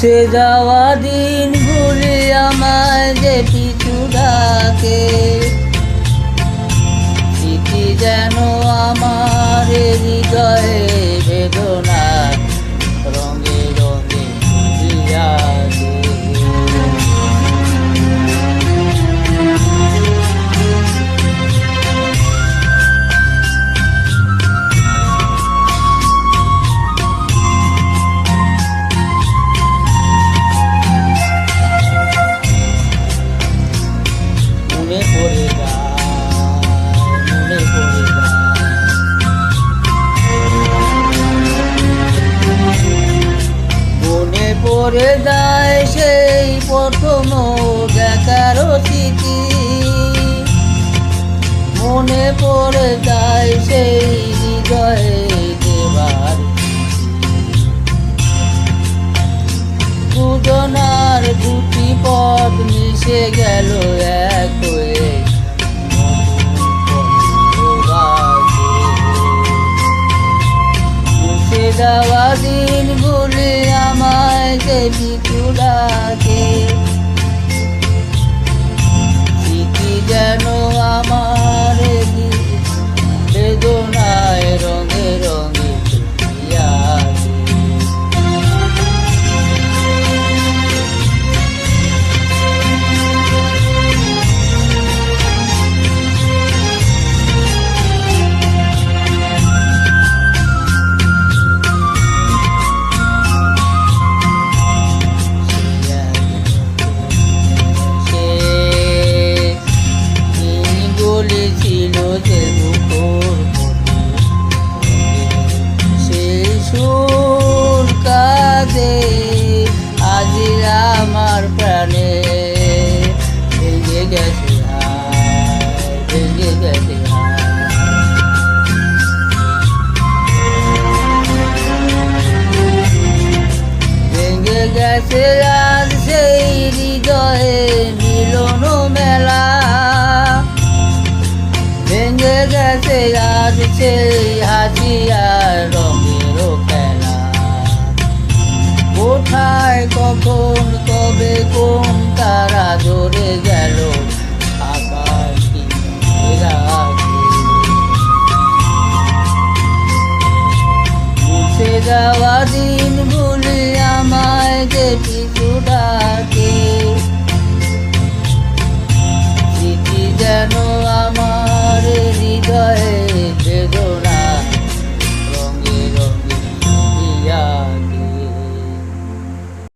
মুছে যাওয়া দিন ভুলে আমায় যে পিছু ডাকে, স্মৃতি যেন আমার হৃদয়ে বেদনা রঙে রঙে আছে। মনে পড়ে যায় সেই প্রথম দেখার স্মৃতি, মনে পড়ে যায় সেই হৃদয়ে দেবার দুজনার দুটি পথ মিশে গেল এক হয়ে। মুছে যাওয়া দিন ভুলে আমায় যে পিছু ডাকে, স্মৃতি যেন আমার বেদনা